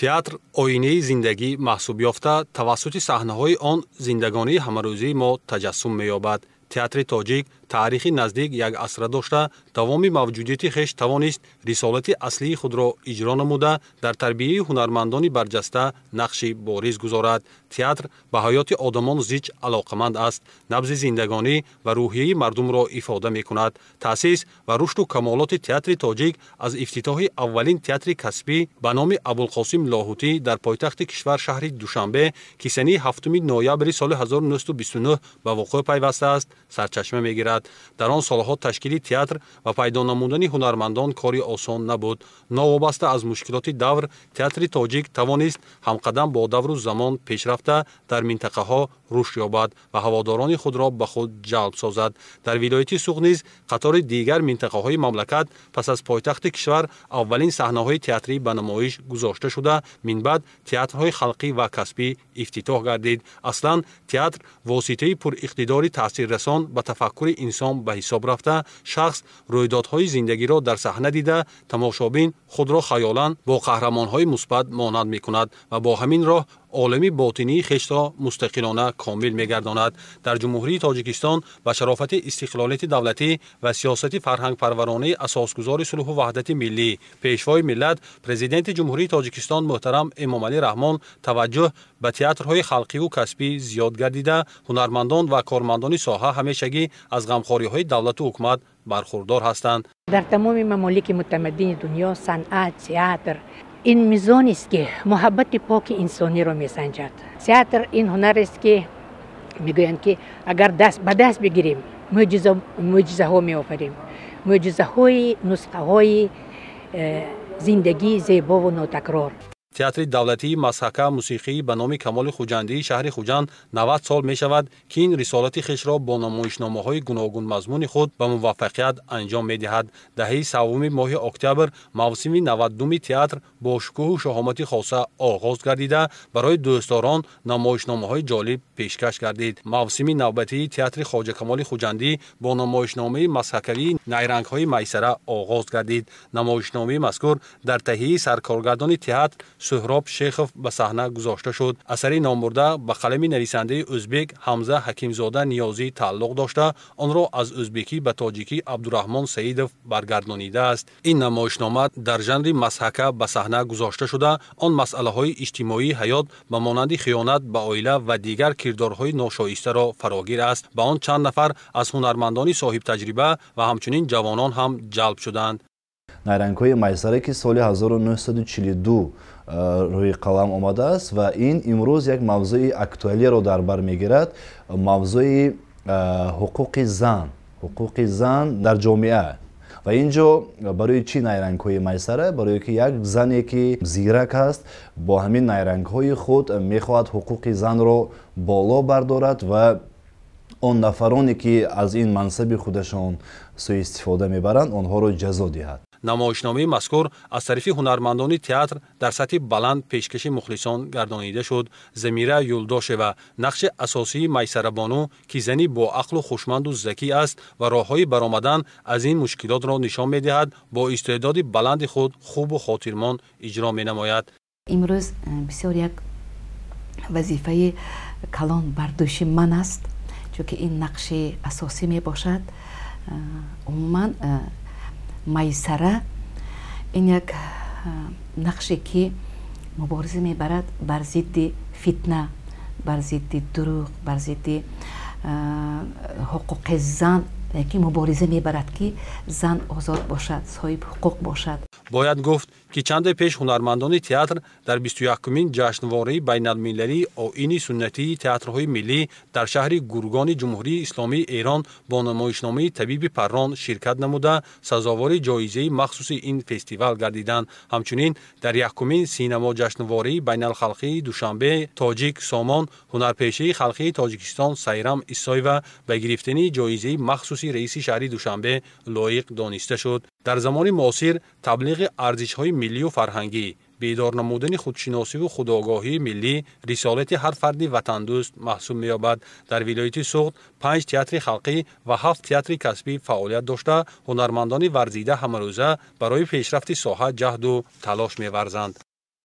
театр оинаи зиндагӣ маҳсуб ёфта тавассути саҳнаҳои он зиндагонии ҳамарӯзии мо таҷассум меёбад. театри тоҷик таърихи наздик як асра дошта давоми мавҷудияти хеш тавонист рисолати аслии худро иҷро намуда дар тарбияи ҳунармандони барҷаста нақши бориз гузорад. театр ба ҳаёти одамон зич алоқаманд аст, набзи зиндагонӣ ва рӯҳияи мардумро ифода мекунад. таъсис ва рушду камолоти театри тоҷик аз ифтитоҳи аввалин театри касбӣ ба номи абулқосим лоҳутӣ дар пойтахти кишвар шаҳри душанбе ки санаи 7 ноябри соли 1929 ба вуқӯъ пайвастааст сарчашма мегирад. дар он солҳо ташкили театр ва пайдо намудани ҳунармандон кори осон набуд. новобаста аз мушкилоти давр театри тоҷик тавонист ҳамқадам бо давру замон пеш рафта дар минтақаҳо рушд ёбад ва ҳаводорони худро ба худ ҷалб созад. дар вилояти суғ низ қатори дигар минтақаҳои мамлакат пас аз пойтахти кишвар аввалин саҳнаҳои театрӣ ба намоиш гузошта шуда минбаъд театрҳои халқӣ ва касбӣ ифтитоҳ гардид. аслан театр воситаи пуриқтидори таъсиррасон ба тафаккури инсон ба ҳисоб рафта шахс рӯйдодҳои зиндагиро дар саҳна дида тамошобин худро хаёлан бо қаҳрамонҳои мусбат монанд мекунад ва бо ҳамин роҳ олами ботинии хешро мустақилона комил мегардонад. дар ҷумҳурии тоҷикистон ба шарофати истиқлолияти давлатӣ ва сиёсати фарҳангпарваронаи асосгузори сулҳу ваҳдати миллӣ пешвои миллат президенти ҷумҳурии тоҷикистон муҳтарам эмомалӣ раҳмон таваҷҷӯҳ ба театрҳои халқиву касбӣ зиёд гардида ҳунармандон ва кормандони соҳа ҳамешагӣ аз ғамхориҳои давлату ҳукумат бархурдор ҳастанд. дар тамоми мамолики мутамаддини дунё санъат театр ин мизонест ки муҳаббати поки инсониро месанҷад. театр ин ҳунарест ки мегӯянд ки агар ба даст бигирем мӯъҷизаҳо меофарем, мӯъҷизаҳои нусхаҳои зиндагии зебову нотакрор. театри давлатии мазҳака мусиқии ба номи Камоли Хуҷандии шаҳри Хуҷанд 90 сол мешавад ки ин рисолати хешро бо намоишномаҳои гуногун мазмуни худ ба муваффақият анҷом медиҳад. даҳаи 3 моҳи октябр мавсими 92 театр бо шукӯҳу шоҳомати хоса оғоз гардида барои дӯстдорон намоишномаҳои ҷолиб пешкаш гардид. мавсими навбатии театри Хоҷа Камоли Хуҷандӣ бо намоишномаи мазҳакавии найрангҳои майсара оғоз гардид. намоишномаи мазкур дар таҳияи саркоргардони театр Суҳроб Шейхов ба саҳна гузошта шуд. асари номбурда ба қалами нависандаи ӯзбек Ҳамза Ҳакимзода Ниёзӣ тааллуқ дошта онро аз ӯзбекӣ ба тоҷикӣ Абдураҳмон Саидов баргардонидааст. ин намоишнома дар жанри мазҳака ба саҳна гузошта шуда он масъалаҳои иҷтимоии ҳаёт ба монанди хиёнат ба оила ва дигар кирдорҳои ношоистаро фарогир аст. ба он чанд нафар аз ҳунармандони соҳибтаҷриба ва ҳамчунин ҷавонон ҳам ҷалб шуданд. найрангҳои майсара ки соли 1942 рӯи қалам омадааст ва ин имрӯз як мавзӯи актуалиеро дар бар мегирад, мавзӯи ҳуқуқи зан дар ҷомеа. ва ин ҷо барои чӣ найрангҳои майсара? барое ки як зане ки зирак аст бо ҳамин найрангҳои худ мехоҳад ҳуқуқи занро боло бардорад ва он нафароне ки аз ин мансаби худашон сӯистифода мебаранд онҳоро ҷазо диҳад. намоишномаи мазкур аз тарафи ҳунармандони театр дар сатҳи баланд пешкаши мухлисон гардонида шуд. замира юлдошева нақши асосии майсарабону ки зани бо ақлу хушманду закӣ аст ва роҳҳои баромадан аз ин мушкилотро нишон медиҳад, бо истеъдоди баланди худ хубу хотирмон иҷро менамояд. имрӯз бисёр як вазифаи калон бар дӯши ман аст, чунки ин нақши асосӣ мебошад. умуман майсара ин як нақше ки мубориза мебарад бар зидди фитна, бар зидди дурӯғ, бар зидди ҳуқуқи зан, ки мубориза мебарад ки зан озод бошад, соҳиби ҳуқуқ бошад. бояд гуфт ки чанде пеш ҳунармандони театр дар 21-умин ҷашнвораи байналмилалии оини суннатии театрҳои миллӣ дар шаҳри Гургони Ҷумҳурии Исломии Эрон бо намоишномаи Табиби Паррон ширкат намуда сазовори ҷоизаи махсуси ин фестивал гардиданд. ҳамчунин дар 1-умин синамо ҷашнвораи байналхалқии Душанбе тоҷик Сомон ҳунарпешаи халқии Тоҷикистон Сайрам Исоева ба гирифтани ҷоизаи махсуси раиси шаҳри Душанбе лоиқ дониста шуд. дар замони муосир таблиғи арзишҳои миллию фарҳангӣ, бедор намудани худшиносиву худогоҳии миллӣ рисолати ҳар фарди ватандӯст маҳсуб меёбад. дар вилояти Суғд 5 театри халқӣ ва 7 театри касбӣ фаъолият дошта ҳунармандони варзида ҳамарӯза барои пешрафти соҳа ҷаҳду талош меварзанд.